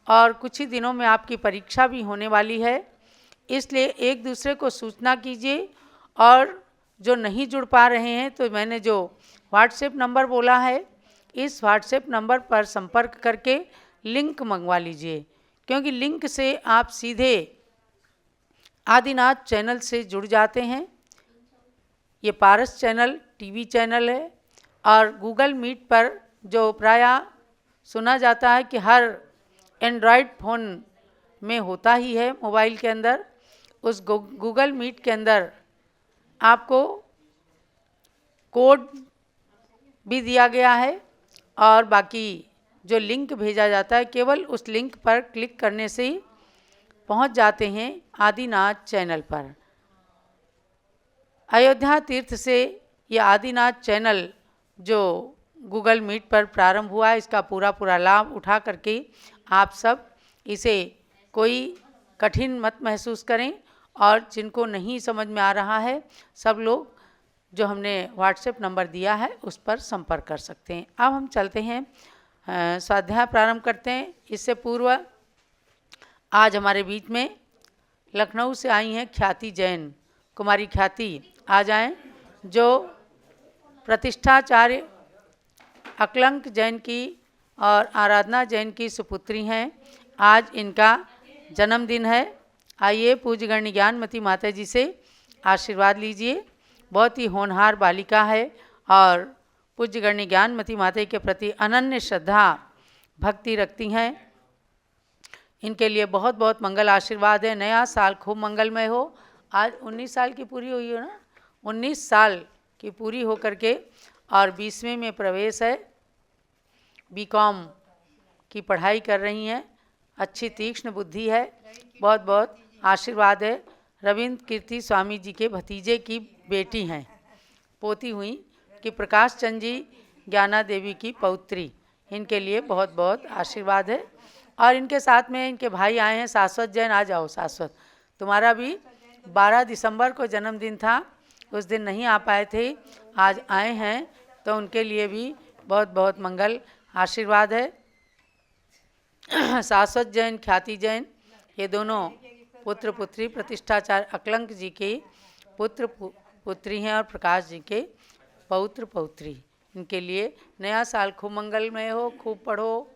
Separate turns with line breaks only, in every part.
और कुछ ही दिनों में आपकी परीक्षा भी होने वाली है, इसलिए एक दूसरे को सूचना कीजिए। और जो नहीं जुड़ पा रहे हैं तो मैंने जो व्हाट्सएप नंबर बोला है, इस व्हाट्सएप नंबर पर संपर्क करके लिंक मंगवा लीजिए, क्योंकि लिंक से आप सीधे आदिनाथ चैनल से जुड़ जाते हैं। ये पारस चैनल टीवी चैनल है और गूगल मीट पर जो प्रायः सुना जाता है कि हर एंड्रॉयड फ़ोन में होता ही है, मोबाइल के अंदर, उस गूगल मीट के अंदर आपको कोड भी दिया गया है और बाकी जो लिंक भेजा जाता है, केवल उस लिंक पर क्लिक करने से ही पहुंच जाते हैं आदिनाथ चैनल पर। अयोध्या तीर्थ से यह आदिनाथ चैनल जो गूगल मीट पर प्रारंभ हुआ है, इसका पूरा लाभ उठा करके आप सब इसे कोई कठिन मत महसूस करें, और जिनको नहीं समझ में आ रहा है सब लोग जो हमने व्हाट्सएप नंबर दिया है उस पर संपर्क कर सकते हैं। अब हम चलते हैं, स्वाध्याय प्रारंभ करते हैं। इससे पूर्व आज हमारे बीच में लखनऊ से आई हैं ख्याति जैन, कुमारी ख्याति आ जाएं, जो प्रतिष्ठाचार्य अकलंक जैन की और आराधना जैन की सुपुत्री हैं। आज इनका जन्मदिन है। आइए पूज्य गण्य ज्ञानमती माता जी से आशीर्वाद लीजिए। बहुत ही होनहार बालिका है और पूज्य गण्य ज्ञानमती माता के प्रति अनन्य श्रद्धा भक्ति रखती हैं। इनके लिए बहुत बहुत मंगल आशीर्वाद है। नया साल खूब मंगलमय हो। आज 19 साल की पूरी हुई हो ना, 19 साल की पूरी हो करके और 20वें में प्रवेश है। बीकॉम की पढ़ाई कर रही हैं। अच्छी तीक्ष्ण बुद्धि है। बहुत बहुत आशीर्वाद है। रविंद्र कीर्ति स्वामी जी के भतीजे की बेटी हैं, पोती हुई कि प्रकाश चंद जी ज्ञाना देवी की पौत्री। इनके लिए बहुत बहुत आशीर्वाद है। और इनके साथ में इनके भाई आए हैं, शाश्वत जैन। आ जाओ शाश्वत, तुम्हारा भी 12 दिसंबर को जन्मदिन था, उस दिन नहीं आ पाए थे, आज आए हैं, तो उनके लिए भी बहुत बहुत मंगल आशीर्वाद है। शाश्वत जैन, ख्याति जैन, ये दोनों पुत्र पुत्री प्रतिष्ठाचार्य अकलंक जी के पुत्र पुत्री हैं और प्रकाश जी के पौत्र पौत्री। इनके लिए नया साल खूब मंगलमय हो। खूब पढ़ो,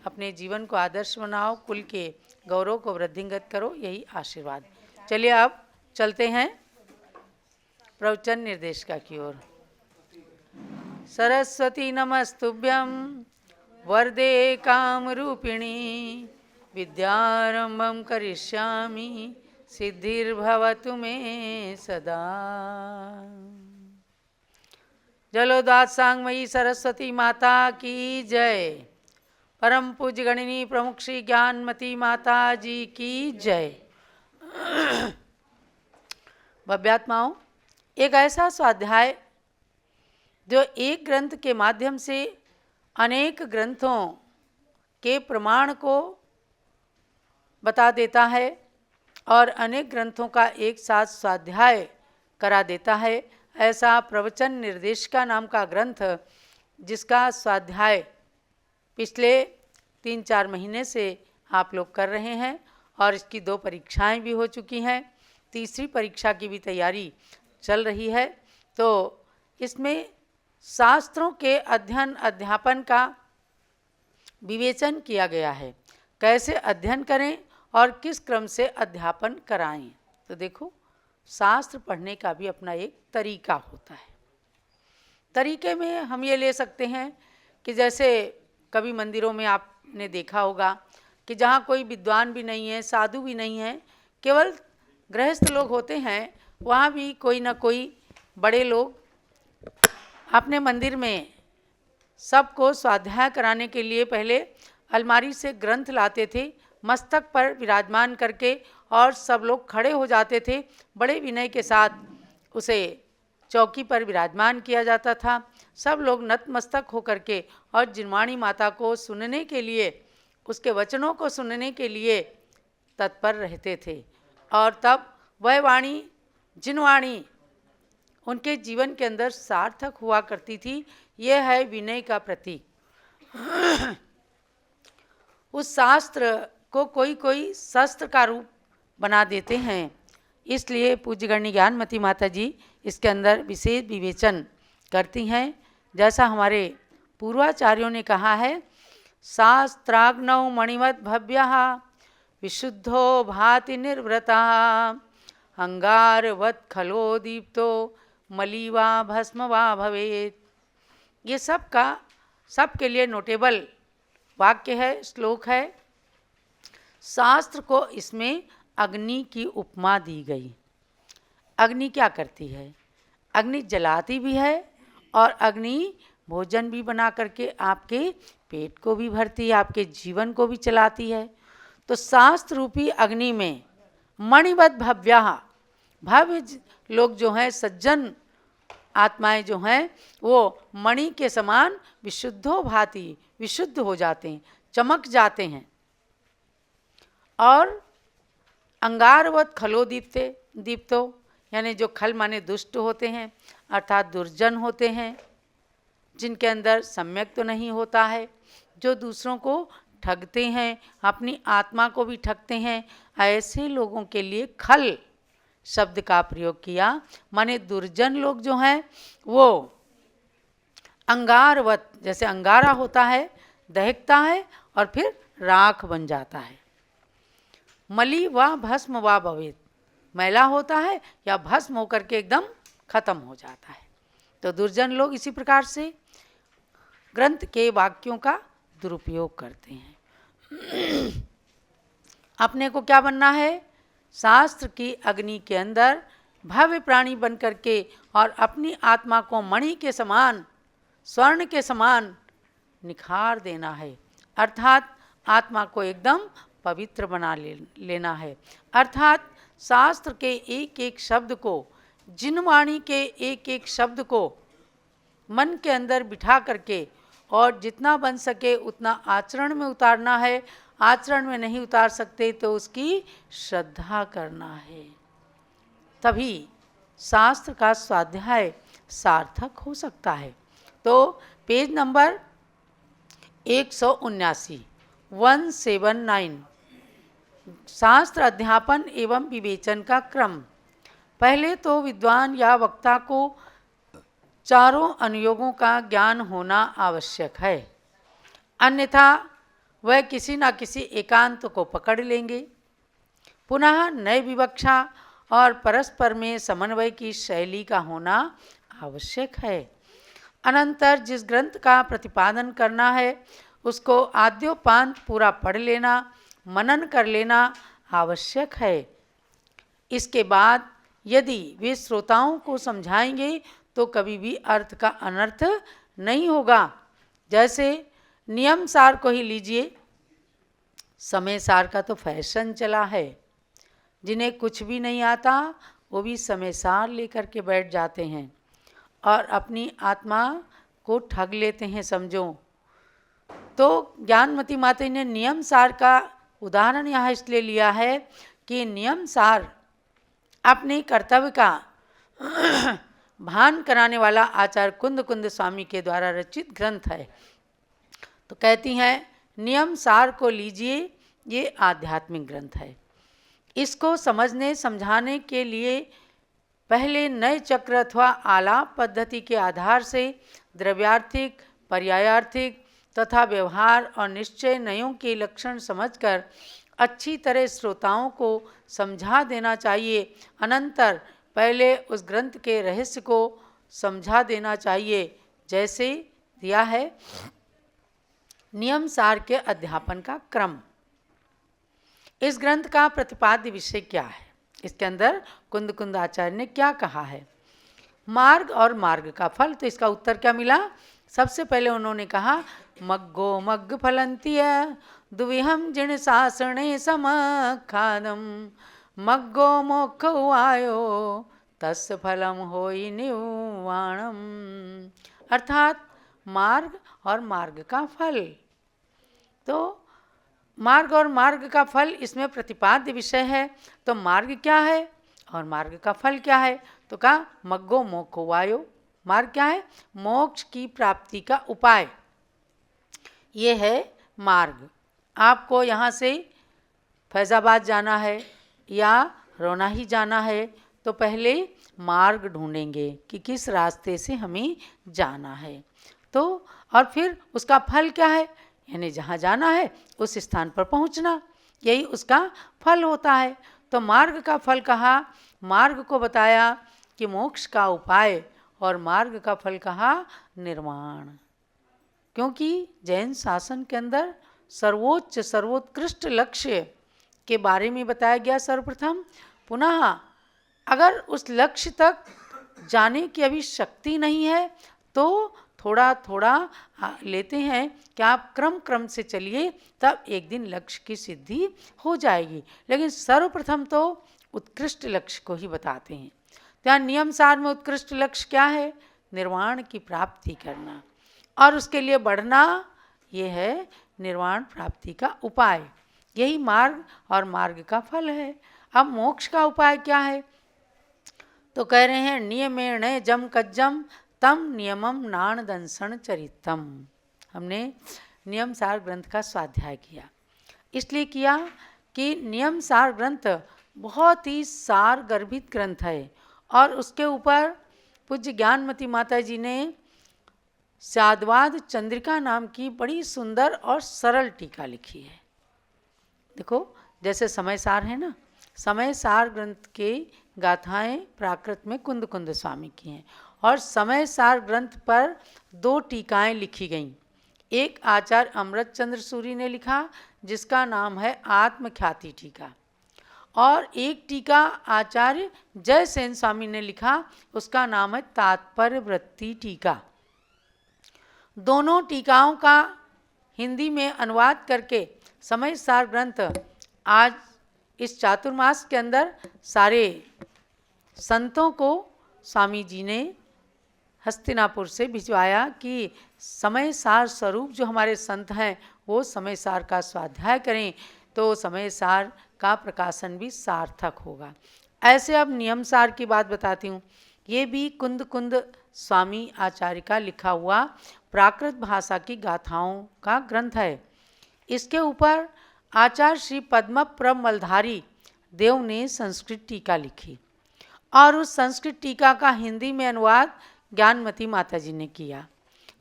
अपने जीवन को आदर्श बनाओ, कुल के गौरव को वृद्धिंगत करो, यही आशीर्वाद। चलिए अब चलते हैं प्रवचन निर्देशिका की ओर। सरस्वती नमस्तुभ्यं वरदे कामरूपिणी, विद्यारंभं करिष्यामि सिद्धिर्भवतु मे सदा। जलोदात्सांगमयी सरस्वती माता की जय। परम पूज्य गणिनी प्रमुख श्री ज्ञानमती माता जी की जय। भव्यात्माओं, एक ऐसा स्वाध्याय जो एक ग्रंथ के माध्यम से अनेक ग्रंथों के प्रमाण को बता देता है और अनेक ग्रंथों का एक साथ स्वाध्याय करा देता है। ऐसा प्रवचन निर्देशिका नाम का ग्रंथ, जिसका स्वाध्याय पिछले 3-4 महीने से आप लोग कर रहे हैं और इसकी 2 परीक्षाएं भी हो चुकी हैं, तीसरी परीक्षा की भी तैयारी चल रही है। तो इसमें शास्त्रों के अध्ययन अध्यापन का विवेचन किया गया है, कैसे अध्ययन करें और किस क्रम से अध्यापन कराएं। तो देखो, शास्त्र पढ़ने का भी अपना एक तरीका होता है। तरीके में हम ये ले सकते हैं कि जैसे कभी मंदिरों में आपने देखा होगा कि जहाँ कोई विद्वान भी नहीं है, साधु भी नहीं है, केवल गृहस्थ लोग होते हैं, वहाँ भी कोई ना कोई बड़े लोग अपने मंदिर में सबको स्वाध्याय कराने के लिए पहले अलमारी से ग्रंथ लाते थे, मस्तक पर विराजमान करके, और सब लोग खड़े हो जाते थे। बड़े विनय के साथ उसे चौकी पर विराजमान किया जाता था। सब लोग नतमस्तक होकर के और जिनवाणी माता को सुनने के लिए, उसके वचनों को सुनने के लिए तत्पर रहते थे। और तब वह वाणी, जिनवाणी उनके जीवन के अंदर सार्थक हुआ करती थी। यह है विनय का प्रतीक। उस शास्त्र को कोई कोई शस्त्र का रूप बना देते हैं। इसलिए पूज्यगण्य ज्ञानमती माता जी इसके अंदर विशेष विवेचन करती हैं। जैसा हमारे पूर्वाचार्यों ने कहा है, शास्त्राग्नौ मणिमत भव्य विशुद्धो भाति निर्व्रता अंगारवत् खलो दीप्तो मलीवा भस्म वा भवेत्। ये सबके लिए नोटेबल वाक्य है, श्लोक है। शास्त्र को इसमें अग्नि की उपमा दी गई। अग्नि क्या करती है? अग्नि जलाती भी है और अग्नि भोजन भी बना करके आपके पेट को भी भरती है, आपके जीवन को भी चलाती है। तो शास्त्र रूपी अग्नि में मणिवत भव्या, भव्य लोग जो हैं, सज्जन आत्माएं जो हैं, वो मणि के समान विशुद्धो भाति, विशुद्ध हो जाते हैं, चमक जाते हैं। और अंगारवत खलो दीप्तो, यानी जो खल माने दुष्ट होते हैं, अर्थात दुर्जन होते हैं, जिनके अंदर सम्यक तो नहीं होता है, जो दूसरों को ठगते हैं, अपनी आत्मा को भी ठगते हैं, ऐसे लोगों के लिए खल शब्द का प्रयोग किया। माने दुर्जन लोग जो हैं वो अंगारवत, जैसे अंगारा होता है, दहकता है और फिर राख बन जाता है। मली व भस्म वा भवेत्, मैला होता है या भस्म होकर के एकदम खत्म हो जाता है। तो दुर्जन लोग इसी प्रकार से ग्रंथ के वाक्यों का दुरुपयोग करते हैं। अपने को क्या बनना है? शास्त्र की अग्नि के अंदर भव्य प्राणी बन करके और अपनी आत्मा को मणि के समान, स्वर्ण के समान निखार देना है। अर्थात आत्मा को एकदम पवित्र बना लेना है। अर्थात शास्त्र के एक एक शब्द को, जिनवाणी के एक एक शब्द को मन के अंदर बिठा करके और जितना बन सके उतना आचरण में उतारना है। आचरण में नहीं उतार सकते तो उसकी श्रद्धा करना है, तभी शास्त्र का स्वाध्याय सार्थक हो सकता है। तो पेज नंबर 179, 179, शास्त्र अध्यापन एवं विवेचन का क्रम। पहले तो विद्वान या वक्ता को चारों अनुयोगों का ज्ञान होना आवश्यक है, अन्यथा वह किसी न किसी एकांत को पकड़ लेंगे। पुनः नए विवक्षा और परस्पर में समन्वय की शैली का होना आवश्यक है। अनंतर जिस ग्रंथ का प्रतिपादन करना है उसको आद्योपांत पूरा पढ़ लेना, मनन कर लेना आवश्यक है। इसके बाद यदि वे श्रोताओं को समझाएंगे तो कभी भी अर्थ का अनर्थ नहीं होगा। जैसे नियम सार को ही लीजिए, समय सार का तो फैशन चला है, जिन्हें कुछ भी नहीं आता वो भी समय सार लेकर के बैठ जाते हैं और अपनी आत्मा को ठग लेते हैं, समझो। तो ज्ञानमती माता ने नियम सार का उदाहरण यहाँ इसलिए लिया है कि नियम सार अपने कर्तव्य का भान कराने वाला आचार्य कुंद कुंद स्वामी के द्वारा रचित ग्रंथ है। तो कहती हैं नियम सार को लीजिए, ये आध्यात्मिक ग्रंथ है। इसको समझने समझाने के लिए पहले नए चक्र अथवा आलाप पद्धति के आधार से द्रव्यार्थिक, पर्यायार्थिक तथा व्यवहार और निश्चय नयों के लक्षण समझकर अच्छी तरह श्रोताओं को समझा देना चाहिए। अनंतर पहले उस ग्रंथ के रहस्य को समझा देना चाहिए, जैसे दिया है नियम सार के अध्यापन का क्रम। इस ग्रंथ का प्रतिपाद्य विषय क्या है? इसके अंदर कुंद कुंद आचार्य ने क्या कहा है? मार्ग और मार्ग का फल। तो इसका उत्तर क्या मिला? सबसे पहले उन्होंने कहा मग्गो मग्ग फलंतीय दुविहम जिण सासणे समखादम मग्गो मोक्ष आयो तस् फलम होई निवाणम। अर्थात मार्ग और मार्ग का फल। तो मार्ग और मार्ग का फल इसमें प्रतिपाद्य विषय है। तो मार्ग क्या है और मार्ग का फल क्या है? तो कहा मग्गो मोक्षो वायो। मार्ग क्या है? मोक्ष की प्राप्ति का उपाय, ये है मार्ग। आपको यहाँ से फैज़ाबाद जाना है या रोनाही जाना है तो पहले मार्ग ढूंढेंगे कि किस रास्ते से हमें जाना है। तो और फिर उसका फल क्या है, यानी जहाँ जाना है उस स्थान पर पहुँचना, यही उसका फल होता है। तो मार्ग का फल कहा, मार्ग को बताया कि मोक्ष का उपाय, और मार्ग का फल कहा निर्वाण। क्योंकि जैन शासन के अंदर सर्वोच्च सर्वोत्कृष्ट लक्ष्य के बारे में बताया गया सर्वप्रथम। पुनः अगर उस लक्ष्य तक जाने की अभी शक्ति नहीं है तो थोड़ा थोड़ा लेते हैं कि आप क्रम क्रम से चलिए, तब एक दिन लक्ष्य की सिद्धि हो जाएगी। लेकिन सर्वप्रथम तो उत्कृष्ट लक्ष्य को ही बताते हैं। ત્યાં नियम सार में उत्कृष्ट लक्ष्य क्या है, निर्वाण की प्राप्ति करना, और उसके लिए बढ़ना, ये है निर्वाण प्राप्ति का उपाय। यही मार्ग और मार्ग का फल है। अब मोक्ष का उपाय क्या है, तो कह रहे हैं नियमेण जम कज्जम तम नियमम नाण दंसन चरितम। हमने नियम सार ग्रंथ का स्वाध्याय किया, इसलिए किया कि नियम सार ग्रंथ बहुत ही सार गर्भित ग्रंथ है, और उसके ऊपर पूज्य ज्ञानमती माता जी ने स्याद्वाद चंद्रिका नाम की बड़ी सुंदर और सरल टीका लिखी है। देखो जैसे समय सार है ना, समय सार ग्रंथ के गाथाएं प्राकृत में कुंद कुंद स्वामी की हैं, और समय सार ग्रंथ पर 2 टीकाएं लिखी गईं। एक आचार्य अमृत चंद्र सूरी ने लिखा जिसका नाम है आत्मख्याति टीका, और एक टीका आचार्य जयसेन स्वामी ने लिखा, उसका नाम है तात्पर्य वृत्ति टीका। दोनों टीकाओं का हिंदी में अनुवाद करके समय सार ग्रंथ आज इस चातुर्मास के अंदर सारे संतों को स्वामी जी ने हस्तिनापुर से भिजवाया कि समय सार स्वरूप जो हमारे संत हैं वो समय सार का स्वाध्याय करें, तो समय सार का प्रकाशन भी सार्थक होगा। ऐसे अब नियम सार की बात बताती हूँ। ये भी कुंद कुंद स्वामी आचार्य का लिखा हुआ प्राकृत भाषा की गाथाओं का ग्रंथ है। इसके ऊपर आचार्य श्री पद्मप्रभ मलधारी देव ने संस्कृत टीका लिखी, और उस संस्कृत टीका का हिंदी में अनुवाद ज्ञानमती माता जी ने किया।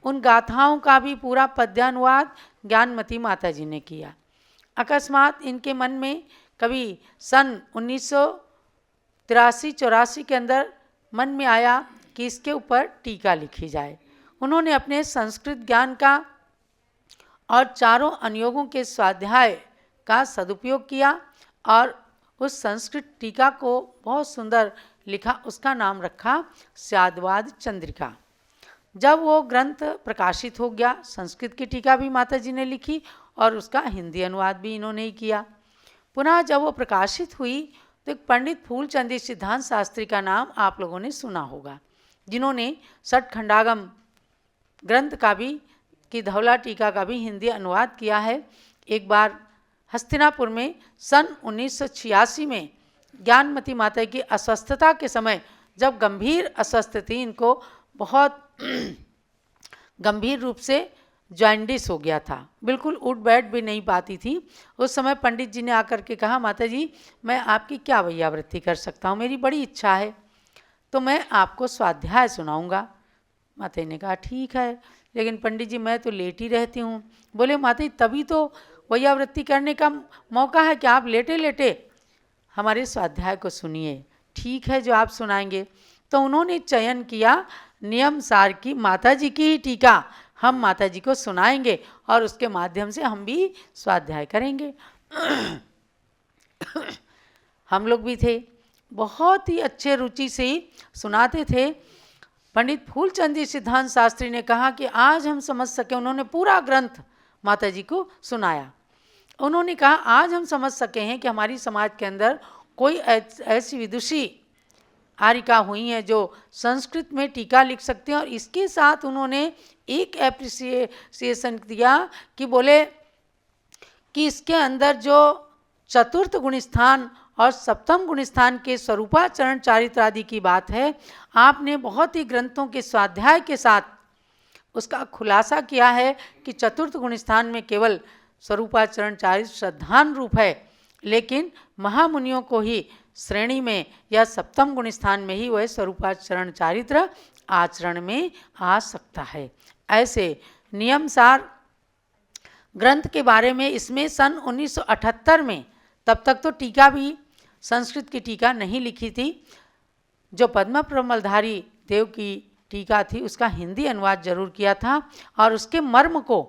उन गाथाओं का भी पूरा पद्यानुवाद ज्ञानमती माता जी ने किया। अकस्मात इनके मन में कभी सन 1983-84 के अंदर मन में आया कि इसके ऊपर टीका लिखी जाए। उन्होंने अपने संस्कृत ज्ञान का और चारों अनुयोगों के स्वाध्याय का सदुपयोग किया, और उस संस्कृत टीका को बहुत सुंदर लिखा। उसका नाम रखा स्याद्वाद चंद्रिका। जब वो ग्रंथ प्रकाशित हो गया, संस्कृत की टीका भी माता जी ने लिखी और उसका हिंदी अनुवाद भी इन्होंने ही किया। पुनः जब वो प्रकाशित हुई तो एक पंडित फूलचंदी सिद्धांत शास्त्री का नाम आप लोगों ने सुना होगा, जिन्होंने षटखंडागम ग्रंथ का भी की धवला टीका का भी हिंदी अनुवाद किया है। एक बार हस्तिनापुर में सन 1986 में ज्ञानमती माता की अस्वस्थता के समय, जब गंभीर अस्वस्थ थी, इनको बहुत गंभीर रूप से जॉन्डिस हो गया था, बिल्कुल उठ बैठ भी नहीं पाती थी। उस समय पंडित जी ने आकर के कहा, माता जी मैं आपकी क्या वैयावृत्ति कर सकता हूँ, मेरी बड़ी इच्छा है तो मैं आपको स्वाध्याय सुनाऊंगा। माता जी ने कहा ठीक है, लेकिन पंडित जी मैं तो लेट ही रहती हूँ। बोले माता जी तभी तो वैयावृत्ति करने का मौका है कि आप लेटे लेटे हमारे स्वाध्याय को सुनिए। ठीक है जो आप सुनाएंगे। तो उन्होंने चयन किया नियम सार की माता जी की ही टीका हम माता जी को सुनाएंगे, और उसके माध्यम से हम भी स्वाध्याय करेंगे। हम लोग भी थे, बहुत ही अच्छे रुचि से सुनाते थे। पंडित फूलचंदी सिद्धांत शास्त्री ने कहा कि आज हम समझ सके, उन्होंने पूरा ग्रंथ माता जी को सुनाया। उन्होंने कहा आज हम समझ सके हैं कि हमारी समाज के अंदर कोई ऐसी विदुषी आरिका हुई हैं जो संस्कृत में टीका लिख सकती हैं। और इसके साथ उन्होंने एक एप्रिसिएशन दिया कि बोले कि इसके अंदर जो चतुर्थ गुणस्थान और सप्तम गुणस्थान के स्वरूपाचरण चारित्र आदि की बात है, आपने बहुत ही ग्रंथों के स्वाध्याय के साथ उसका खुलासा किया है कि चतुर्थ गुणस्थान में केवल स्वरूपाचरण चारित्र श्रद्धान रूप है, लेकिन महामुनियों को ही श्रेणी में या सप्तम गुण स्थान में ही वह स्वरूपाचरण चारित्र आचरण में आ सकता है। ऐसे नियमसार ग्रंथ के बारे में इसमें सन 1978 में, तब तक तो टीका भी, संस्कृत की टीका नहीं लिखी थी, जो पद्म प्रमलधारी देव की टीका थी उसका हिंदी अनुवाद जरूर किया था और उसके मर्म को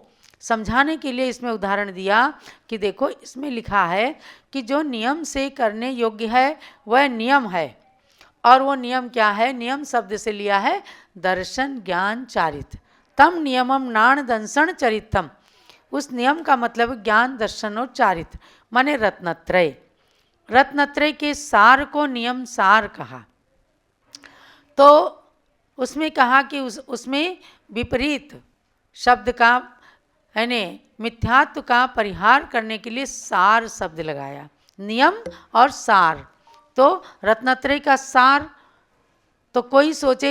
समझाने के लिए इसमें उदाहरण दिया कि देखो इसमें लिखा है कि जो नियम से करने योग्य है वह नियम है, और वो नियम क्या है? नियम शब्द से लिया है दर्शन ज्ञान चारित्र, तम नियमम नाण दंसन चरितम। उस नियम का मतलब ज्ञान दर्शन और चारित्र माने रत्नत्रय। रत्नत्रय के सार को नियम सार कहा। तो उसमें कहा कि उसमें विपरीत शब्द का यानी मिथ्यात्व का परिहार करने के लिए सार शब्द लगाया, नियम और सार। तो रत्नत्रय का सार, तो कोई सोचे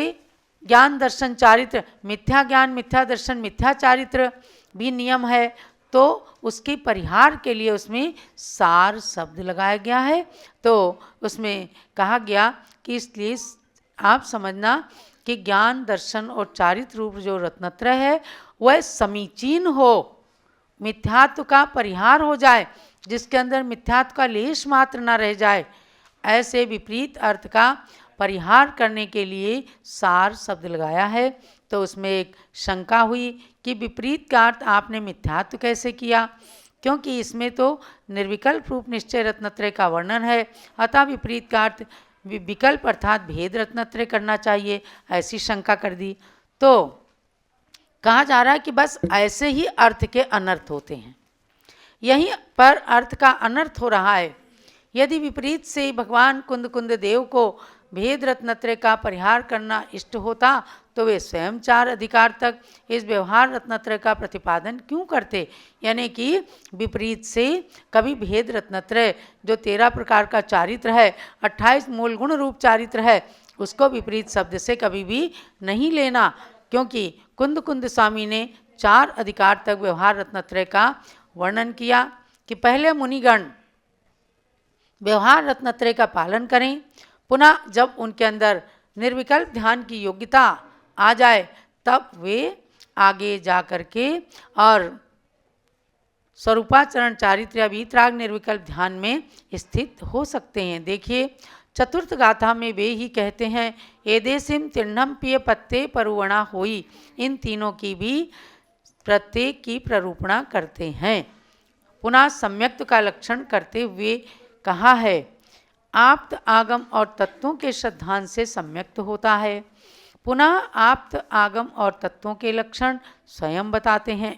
ज्ञान दर्शन चारित्र, मिथ्या ज्ञान मिथ्या दर्शन मिथ्या चारित्र भी नियम है, तो उसके परिहार के लिए उसमें सार शब्द लगाया गया है। तो उसमें कहा गया कि इसलिए आप समझना कि ज्ञान दर्शन और चारित्र रूप जो रत्नत्रय है वह समीचीन हो, मिथ्यात्व का परिहार हो जाए, जिसके अंदर मिथ्यात्व का लेश मात्र न रह जाए, ऐसे विपरीत अर्थ का परिहार करने के लिए सार शब्द लगाया है। तो उसमें एक शंका हुई कि विपरीत का अर्थ आपने मिथ्यात्व कैसे किया, क्योंकि इसमें तो निर्विकल्प रूप निश्चय रत्नत्रय का वर्णन है, अतः विपरीत का अर्थ विकल्प अर्थात भेद रत्नत्रय करना चाहिए, ऐसी शंका कर दी। तो कहा जा रहा है कि बस ऐसे ही अर्थ के अनर्थ होते हैं, यहीं पर अर्थ का अनर्थ हो रहा है। यदि विपरीत से भगवान कुंद कुंद देव को भेद रत्नत्रय का परिहार करना इष्ट होता तो वे स्वयं 4 अधिकार तक इस व्यवहार रत्नत्रय का प्रतिपादन क्यों करते, यानी कि विपरीत से कभी भेद रत्नत्रय जो 13 प्रकार का चारित्र है, 28 मूल गुण रूप चारित्र है, उसको विपरीत शब्द से कभी भी नहीं लेना, क्योंकि कुंद कुंद स्वामी ने 4 अधिकार तक व्यवहार रत्नत्रय का वर्णन किया कि पहले मुनिगण व्यवहार रत्नत्रय का पालन करें, पुनः जब उनके अंदर निर्विकल्प ध्यान की योग्यता आ जाए तब वे आगे जा कर के और स्वरूपाचरण चारित्र या वीतराग निर्विकल्प ध्यान में स्थित हो सकते हैं। देखिए चतुर्थ गाथा में वे ही कहते हैं, एदेसिम तिर्णम पिय पत्ते परुवणा होई, इन तीनों की भी प्रत्येक की प्ररूपणा करते हैं। पुनः सम्यक्त का लक्षण करते हुए कहा है, आप्त आगम और तत्वों के श्रद्धान से सम्यक्त होता है। पुनः आप्त आगम और तत्वों के लक्षण स्वयं बताते हैं।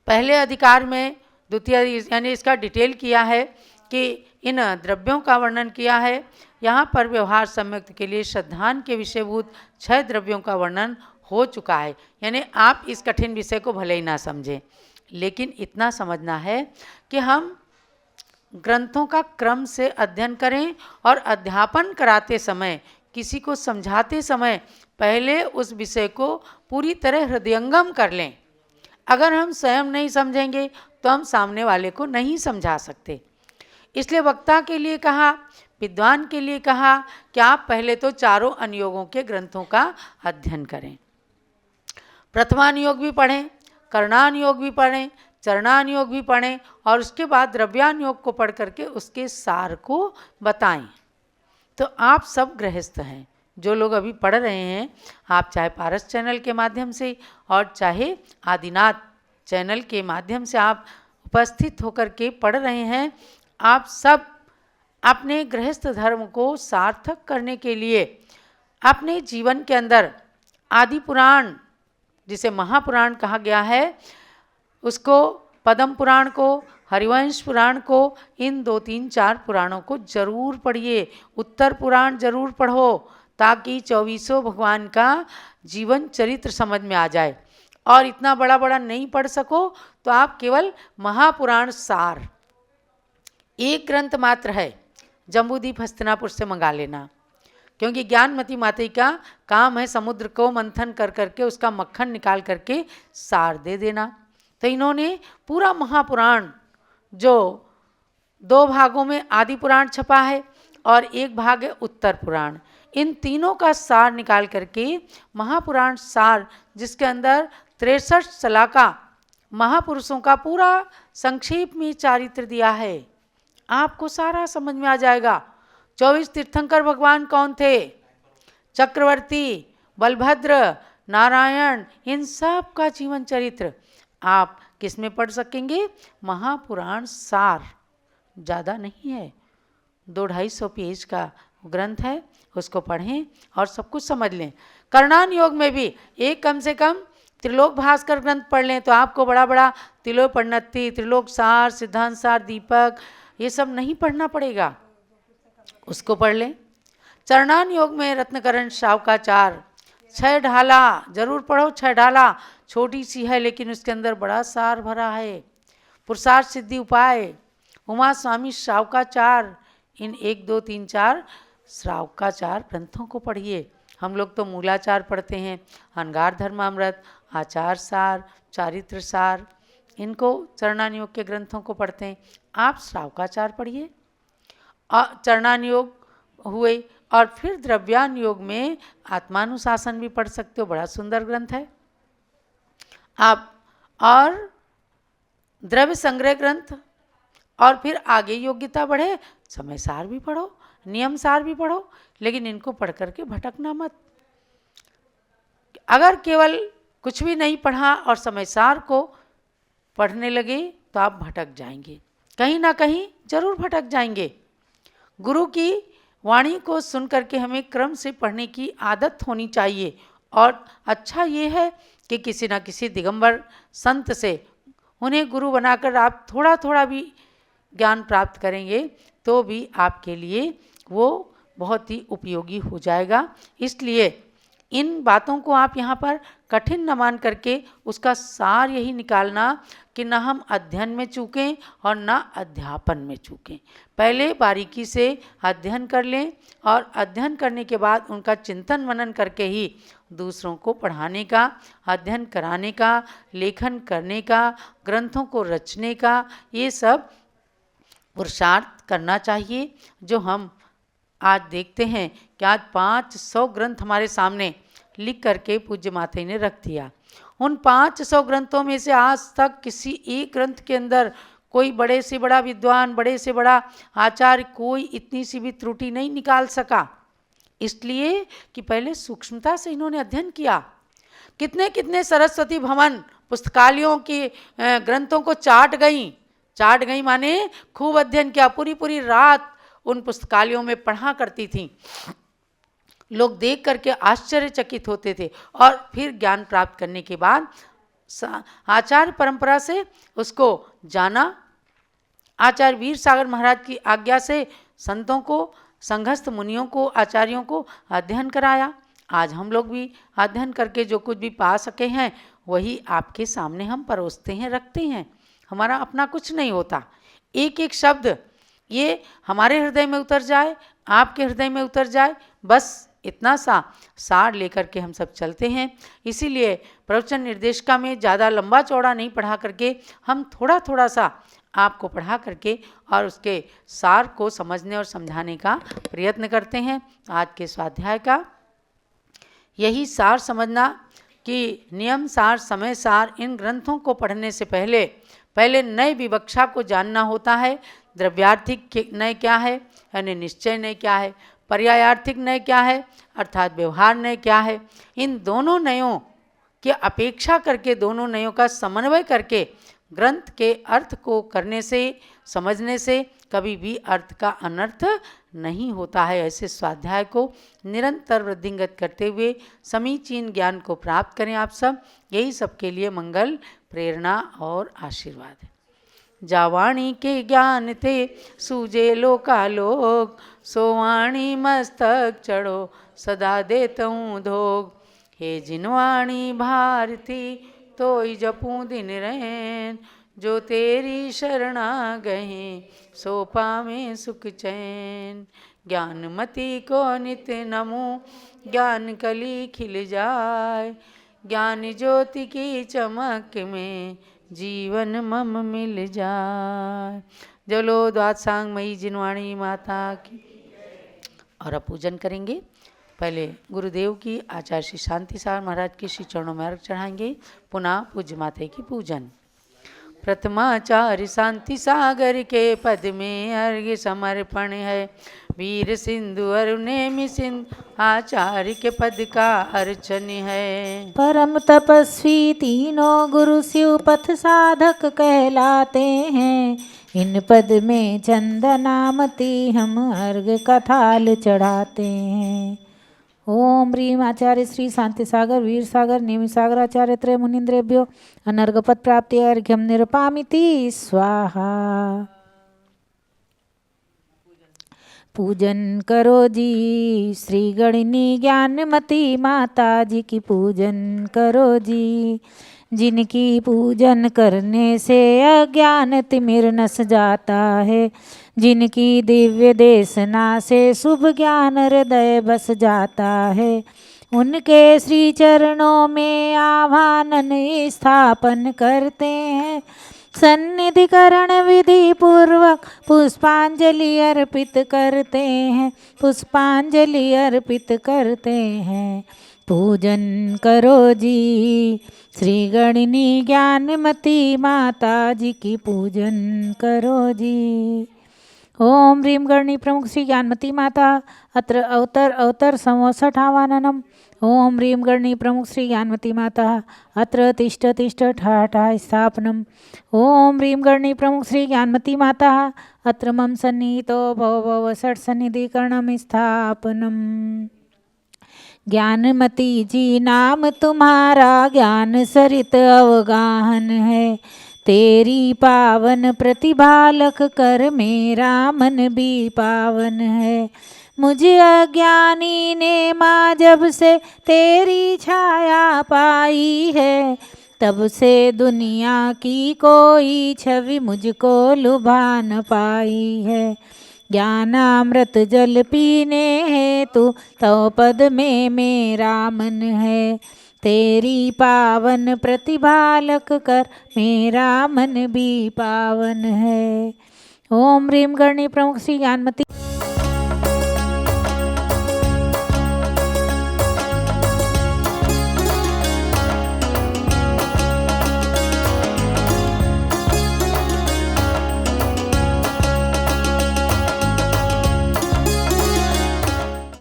पहले अधिकार में द्वितीय यानी इसका डिटेल किया है कि इन द्रव्यों का वर्णन किया है। यहाँ पर व्यवहार सम्यक्त के लिए श्रद्धान के विषयभूत 6 द्रव्यों का वर्णन हो चुका है। यानी आप इस कठिन विषय को भले ही ना समझें, लेकिन इतना समझना है कि हम ग्रंथों का क्रम से अध्ययन करें और अध्यापन कराते समय, किसी को समझाते समय पहले उस विषय को पूरी तरह हृदयंगम कर लें। अगर हम स्वयं नहीं समझेंगे तो हम सामने वाले को नहीं समझा सकते। इसलिए वक्ता के लिए कहा, विद्वान के लिए कहा कि आप पहले तो चारों अनुयोगों के ग्रंथों का अध्ययन करें। प्रथमानुयोग भी पढ़ें, कर्णानुयोग भी पढ़ें, चरणानुयोग भी पढ़ें और उसके बाद द्रव्यानुयोग को पढ़ करके उसके सार को बताएं। तो आप सब गृहस्थ हैं, जो लोग अभी पढ़ रहे हैं, आप चाहे पारस चैनल के माध्यम से और चाहे आदिनाथ चैनल के माध्यम से आप उपस्थित होकर के पढ़ रहे हैं, आप सब अपने गृहस्थ धर्म को सार्थक करने के लिए अपने जीवन के अंदर आदि पुराण, जिसे महापुराण कहा गया है, उसको, पद्म पुराण को, हरिवंश पुराण को, इन 2, 3, 4 पुराणों को जरूर पढ़िए। उत्तर पुराण जरूर पढ़ो ताकि 24 भगवान का जीवन चरित्र समझ में आ जाए। और इतना बड़ा बड़ा नहीं पढ़ सको तो आप केवल महापुराण सार, एक ग्रंथ मात्र है, जम्बूदीप हस्तिनापुर से मंगा लेना, क्योंकि ज्ञानमती माता का काम है समुद्र को मंथन कर करके उसका मक्खन निकाल करके सार दे देना। तो इन्होंने पूरा महापुराण जो 2 भागों में आदि पुराण छपा है और एक भाग है उत्तर पुराण, इन तीनों का सार निकाल करके महापुराण सार, जिसके अंदर 63 शलाका महापुरुषों का पूरा संक्षेप में चारित्र दिया है, आपको सारा समझ में आ जाएगा। 24 तीर्थंकर भगवान कौन थे, चक्रवर्ती, बलभद्र, नारायण, इन सब का जीवन चरित्र आप किस में पढ़ सकेंगे, महापुराण सार, ज़्यादा नहीं है, 200-250 पेज का ग्रंथ है, उसको पढ़ें और सब कुछ समझ लें। करणान योग में भी एक कम से कम त्रिलोक भास्कर ग्रंथ पढ़ लें तो आपको बड़ा बड़ा त्रिलोक परिणति, त्रिलोक सार, सिद्धांत सार, दीपक, ये सब नहीं पढ़ना पड़ेगा, उसको पढ़ लें। चरणान योग में रत्नकरण शावकाचार, 6 ढाला जरूर पढ़ो, 6 ढाला छोटी सी है लेकिन उसके अंदर बड़ा सार भरा है। पुरुषार्थ सिद्धि उपाय, उमा स्वामी शावकाचार, इन 1, 2, 3, 4 श्रावकाचार ग्रंथों को पढ़िए। हम लोग तो मूलाचार पढ़ते हैं, अनगार धर्मामृत, आचार सार, चारित्र सार, इनको चरणान योग के ग्रंथों को पढ़ते हैं। आप श्रावकाचार पढ़िए, चरणान योग हुए, और फिर द्रव्यान योग में आत्मानुशासन भी पढ़ सकते हो, बड़ा सुंदर ग्रंथ है आप, और द्रव्य संग्रह ग्रंथ, और फिर आगे योग्यता बढ़े समय सार भी पढ़ो, नियम सार भी पढ़ो, लेकिन इनको पढ़ करके भटकना मत। अगर केवल कुछ भी नहीं पढ़ा और समय सार को पढ़ने लगे तो आप भटक जाएंगे, कहीं ना कहीं जरूर भटक जाएंगे। गुरु की वाणी को सुन करके हमें क्रम से पढ़ने की आदत होनी चाहिए, और अच्छा ये है कि किसी न किसी दिगंबर संत से उन्हें गुरु बनाकर आप थोड़ा थोड़ा भी ज्ञान प्राप्त करेंगे तो भी आपके लिए वो बहुत ही उपयोगी हो जाएगा। इसलिए इन बातों को आप यहाँ पर कठिन न मान करके उसका सार यही निकालना कि न हम अध्ययन में चूकें और न अध्यापन में चूकें। पहले बारीकी से अध्ययन कर लें और अध्ययन करने के बाद उनका चिंतन मनन करके ही दूसरों को पढ़ाने का, अध्ययन कराने का, लेखन करने का, ग्रंथों को रचने का, ये सब पुरुषार्थ करना चाहिए। जो हम आज देखते हैं कि आज 500 ग्रंथ हमारे सामने लिख करके पूज्य माता ने रख दिया। उन 500 ग्रंथों में से आज तक किसी एक ग्रंथ के अंदर कोई बड़े से बड़ा विद्वान, बड़े से बड़ा आचार्य कोई इतनी सी भी त्रुटि नहीं निकाल सका, इसलिए कि पहले सूक्ष्मता से इन्होंने अध्ययन किया। कितने कितने सरस्वती भवन पुस्तकालयों के ग्रंथों को चाट गई माने खूब अध्ययन किया, पूरी पूरी रात उन पुस्तकालयों में पढ़ा करती थी, लोग देख करके आश्चर्यचकित होते थे, और फिर ज्ञान प्राप्त करने के बाद आचार्य परंपरा से उसको जाना। आचार्य वीर सागर महाराज की आज्ञा से संतों को, संघस्थ मुनियों को, आचार्यों को अध्ययन कराया। आज हम लोग भी अध्ययन करके जो कुछ भी पा सके हैं वही आपके सामने हम परोसते हैं, रखते हैं। हमारा अपना कुछ नहीं होता, एक एक शब्द ये हमारे हृदय में उतर जाए, आपके हृदय में उतर जाए, बस इतना सा सार लेकर के हम सब चलते हैं। इसीलिए प्रवचन निर्देशिका में ज़्यादा लंबा चौड़ा नहीं पढ़ा करके हम थोड़ा थोड़ा सा आपको पढ़ा करके और उसके सार को समझने और समझाने का प्रयत्न करते हैं। आज के स्वाध्याय का यही सार समझना कि नियम सार, समय सार, इन ग्रंथों को पढ़ने से पहले नए विवक्षा को जानना होता है। द्रव्यार्थिक नय क्या है, यानी निश्चय नय क्या है, पर्यायार्थिक नय क्या है, अर्थात व्यवहार नय क्या है। इन दोनों नयों की अपेक्षा करके, दोनों नयों का समन्वय करके ग्रंथ के अर्थ को करने से, समझने से कभी भी अर्थ का अनर्थ नहीं होता है। ऐसे स्वाध्याय को निरंतर वृद्धिंगत करते हुए समीचीन ज्ञान को प्राप्त करें आप सब। यही सबके लिए मंगल, प्रेरणा और आशीर्वाद है। जावाणी के ज्ञान थे सूझे लोकालोक, सोवाणी मस्तक चढ़ो सदा देतऊँ धोग। हे जिनवाणी भारती तोई जपूँ दिन रैन, जो तेरी शरणा गए सो पावे सुख चैन। ज्ञानमती को नित नमो, ज्ञान कली खिल जाए, ज्ञान ज्योति की चमक में जीवन मम मिल जाए। जलो द्वादशांग मई जिनवाणी माता की। और अब पूजन करेंगे। पहले गुरुदेव की, आचार्य श्री शांति सागर महाराज के श्री चरणों में अर्घ चढ़ाएंगे। पुनः पूज्य माता की पूजन। प्रथमाचार्य शांति सागर के पद में अर्घ्य समर्पण है। वीर सिंधु अरुणेमि सिंधु आचार्य के पद का अर्चन है।
परम तपस्वी तीनों गुरु शिव पथ साधक कहलाते हैं। इन पद में चंदनामती हम अर्घ का थाल चढ़ाते हैं। ओम ह्रीम आचार्य श्री शांति सागर वीर सागर नेमि सागर आचार्य त्रय मुनीन्द्रेभ्यो अनर्घपद प्राप्ति अर्घ्यम निरपामिति स्वाहा। पूजन करो जी श्री गणिनी ज्ञानमती माता जी की पूजन करो जी। जिनकी पूजन करने से अज्ञान तिमिर नस जाता है। जिनकी दिव्य देशना से शुभ ज्ञान हृदय बस जाता है। उनके श्री चरणों में आवाहन स्थापन करते हैं। सन्निधिकरण विधि पूर्वक पुष्पांजलि अर्पित करते हैं। पुष्पांजलि अर्पित करते हैं। पूजन करो जी श्री गणिनी ज्ञानमती माता जी की पूजन करो जी। ओम ह्रीम गणनी प्रमुख श्री ज्ञानमती माता अत्र अवतर 67 आवाहनम। ओम ह्रीम गणनी प्रमुख श्री ज्ञानमती माता अत्र तिष्ठ ठा स्थापनम। ओम ह्रीम गणनी प्रमुख श्री ज्ञानमती माता अत्र मम सन्निहितो भव षट् सन्निधिकरणम स्थापनम। ज्ञानमती जी नाम तुम्हारा ज्ञान सरित अवगाहन है। तेरी पावन प्रतिभा लख कर मेरा मन भी पावन है। मुझे अज्ञानी ने माँ जब से तेरी छाया पाई है। तब से दुनिया की कोई छवि मुझको लुभा न पाई है। ज्ञानामृत जल पीने हेतु तव पद में मेरा मन है। तेरी पावन प्रतिभा लख कर मेरा मन भी पावन है। ओम ह्रीम गणनी प्रमुख श्री ज्ञानमती